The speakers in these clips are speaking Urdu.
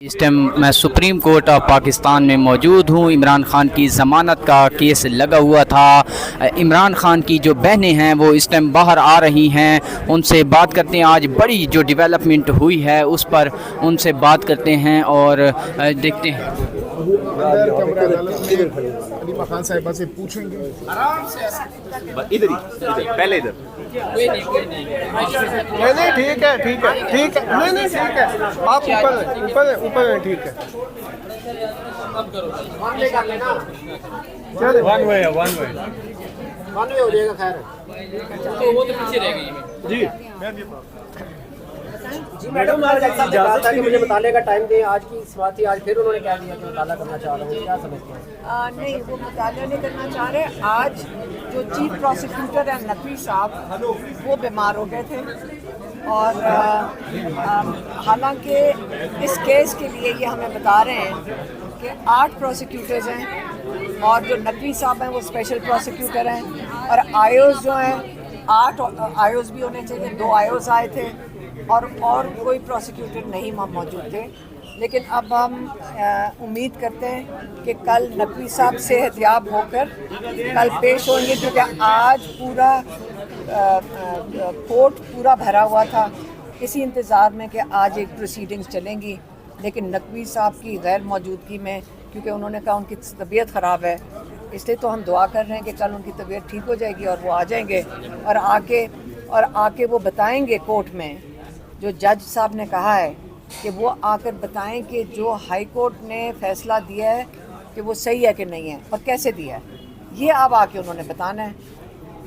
اس ٹائم میں سپریم کورٹ آف پاکستان میں موجود ہوں۔ عمران خان کی ضمانت کا کیس لگا ہوا تھا۔ عمران خان کی جو بہنیں ہیں وہ اس ٹائم باہر آ رہی ہیں، ان سے بات کرتے ہیں۔ آج بڑی جو ڈیولپمنٹ ہوئی ہے اس پر ان سے بات کرتے ہیں اور دیکھتے ہیں۔ علیمہ خان صاحبہ سے پوچھیں گے۔ ادھر ہی پہلے ادھر نہیں ٹھیک ہے ٹھیک ہے ٹھیک ہے نہیں ٹھیک ہے، آپ اوپر ہیں ٹھیک ہے۔ ون وے ہو جائے گا، خیر تو وہ تو پیچھے رہ گئی۔ جی جی میڈم، آج ایسا کہا تھا کہ مجھے مطالعے کا ٹائم دیں، آج کی سوات تھی، آج پھر انہوں نے کہہ دیا کہ مطالعہ کرنا چاہ رہا ہوں، کیا سمجھتے ہیں؟ نہیں، وہ مطالعہ نہیں کرنا چاہ رہے۔ آج جو چیف پروسیکیوٹر ہیں نقوی صاحب، وہ بیمار ہو گئے تھے، اور حالانکہ اس کیس کے لیے یہ ہمیں بتا رہے ہیں کہ 8 پروسیکیوٹرز ہیں، اور جو نقوی صاحب ہیں وہ اسپیشل پروسیکیوٹر ہیں، اور آئیوز جو ہیں 8 آئیوز بھی ہونے چاہیے، 2 آئیوز آئے تھے، اور کوئی پروسیکیوٹر نہیں موجود تھے۔ لیکن اب ہم امید کرتے ہیں کہ کل نقوی صاحب صحت یاب ہو کر کل پیش ہوں گے، کیونکہ آج پورا کورٹ پورا بھرا ہوا تھا اسی انتظار میں کہ آج ایک پروسیڈنگز چلیں گی، لیکن نقوی صاحب کی غیر موجودگی میں، کیونکہ انہوں نے کہا ان کی طبیعت خراب ہے، اس لیے تو ہم دعا کر رہے ہیں کہ کل ان کی طبیعت ٹھیک ہو جائے گی اور وہ آ جائیں گے، اور آ کے وہ بتائیں گے کورٹ میں، جو جج صاحب نے کہا ہے کہ وہ آ کر بتائیں کہ جو ہائی کورٹ نے فیصلہ دیا ہے کہ وہ صحیح ہے کہ نہیں ہے اور کیسے دیا ہے، یہ اب آ کے انہوں نے بتانا ہے۔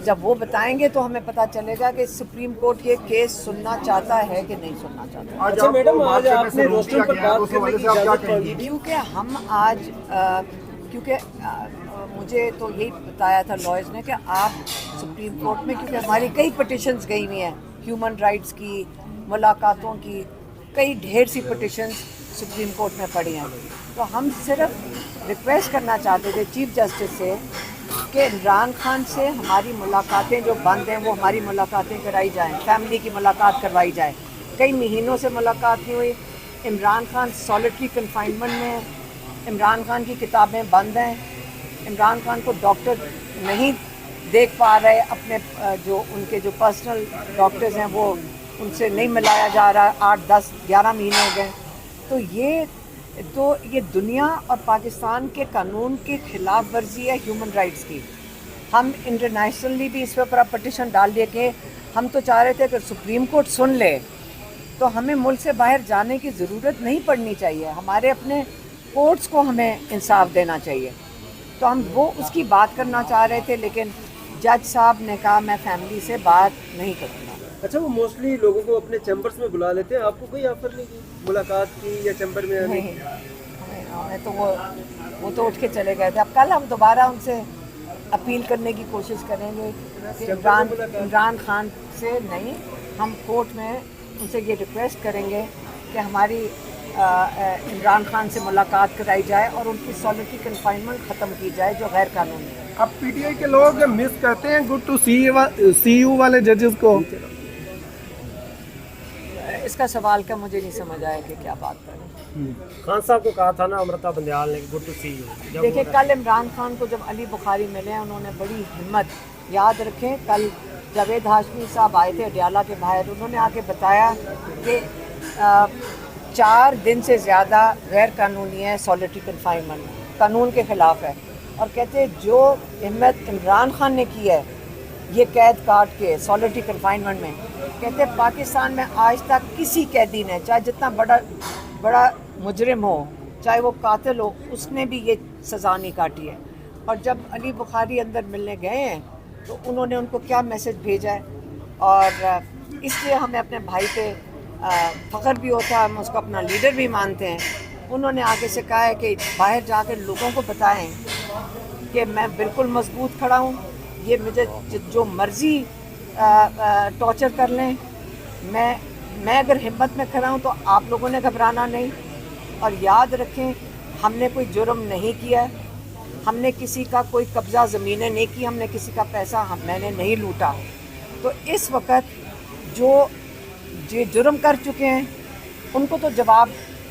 جب وہ بتائیں گے تو ہمیں پتہ چلے گا کہ سپریم کورٹ یہ کیس سننا چاہتا ہے کہ نہیں سننا چاہتا۔ اچھا میڈم، آج آپ نے روسٹر پر بات کرنے کی اجازت مانگی تھی، کیونکہ ہم آج مجھے تو یہی بتایا تھا لائرز نے کہ آپ سپریم کورٹ میں، کیونکہ ہماری کئی پٹیشنز گئی ہوئی ہیں ہیومن رائٹس کی، ملاقاتوں کی، کئی ڈھیر سی پٹیشنز سپریم کورٹ میں پڑی ہیں، تو ہم صرف ریکویسٹ کرنا چاہتے تھے چیف جسٹس سے کہ عمران خان سے ہماری ملاقاتیں جو بند ہیں وہ ہماری ملاقاتیں کرائی جائیں، فیملی کی ملاقات کروائی جائے۔ کئی مہینوں سے ملاقات نہیں ہوئی، عمران خان سالیٹری کنفائنمنٹ میں ہے، عمران خان کی کتابیں بند ہیں، عمران خان کو ڈاکٹر نہیں دیکھ پا رہے، اپنے جو ان کے جو پرسنل ڈاکٹرز ہیں وہ ان سے نہیں ملایا جا رہا، 8 10 11 مہینے ہو گئے۔ تو یہ دنیا اور پاکستان کے قانون کی خلاف ورزی ہے ہیومن رائٹس کی۔ ہم انٹرنیشنلی بھی اس پر پٹیشن ڈال دیے کہ ہم تو چاہ رہے تھے کہ سپریم کورٹ سن لے تو ہمیں ملک سے باہر جانے کی ضرورت نہیں پڑنی چاہیے، ہمارے اپنے کورٹس کو ہمیں انصاف دینا چاہیے، تو ہم وہ اس کی بات کرنا چاہ رہے تھے، لیکن جج صاحب نے کہا میں فیملی سے بات نہیں کروں گا۔ اچھا وہ موسٹلی لوگوں کو اپنے چیمبرز میں بلا لیتے ہیں، آپ کو کوئی آفر نہیں کی ملاقات کی یا چیمبر میں آنے کی؟ ہمیں تو وہ تو اٹھ کے چلے گئے تھے۔ اب کل ہم دوبارہ ان سے اپیل کرنے کی کوشش کریں گے کہ عمران خان سے نہیں، ہم کورٹ میں ان سے یہ ریکویسٹ کریں گے کہ ہماری عمران خان سے ملاقات کرائی جائے اور ان کی سالیٹری کنفائنمنٹ ختم کی جائے جو غیر قانونی ہے۔ اب پی ٹی آئی کے لوگ مس کرتے ہیں گڈ ٹو سی یو والے ججز کو۔ اس کا سوال کا مجھے نہیں سمجھ آیا کہ کیا بات کریں۔ خان صاحب کو کہا تھا نا امرتا بندیال نے، گڈ ٹو سی یو۔ دیکھیں کل عمران خان کو جب علی بخاری ملے انہوں نے بڑی ہمت، یاد رکھیں کل جاوید ہاشمی صاحب آئے تھے اڈیالہ کے باہر، انہوں نے آ کے بتایا کہ 4 دن سے زیادہ غیر قانونی ہے سالیٹری کنفائنمنٹ، قانون کے خلاف ہے، اور کہتے جو ہمت عمران خان نے کی ہے یہ قید کاٹ کے سالیٹری کنفائنمنٹ میں، کہتے پاکستان میں آج تک کسی قیدی نے، چاہے جتنا بڑا مجرم ہو، چاہے وہ قاتل ہو، اس نے بھی یہ سزا نہیں کاٹی ہے۔ اور جب علی بخاری اندر ملنے گئے ہیں تو انہوں نے ان کو کیا میسج بھیجا ہے، اور اس لیے ہمیں اپنے بھائی پہ فخر بھی ہوتا ہے، ہم اس کو اپنا لیڈر بھی مانتے ہیں۔ انہوں نے آگے سے کہا ہے کہ باہر جا کے لوگوں کو بتائیں کہ میں بالکل مضبوط کھڑا ہوں، یہ مجھے جو مرضی ٹارچر کر لیں، میں اگر ہمت میں کھڑا ہوں تو آپ لوگوں نے گھبرانا نہیں، اور یاد رکھیں ہم نے کوئی جرم نہیں کیا، ہم نے کسی کا کوئی قبضہ زمینیں نہیں کی، ہم نے کسی کا پیسہ میں نے نہیں لوٹا۔ تو اس وقت جو جرم کر چکے ہیں ان کو تو جواب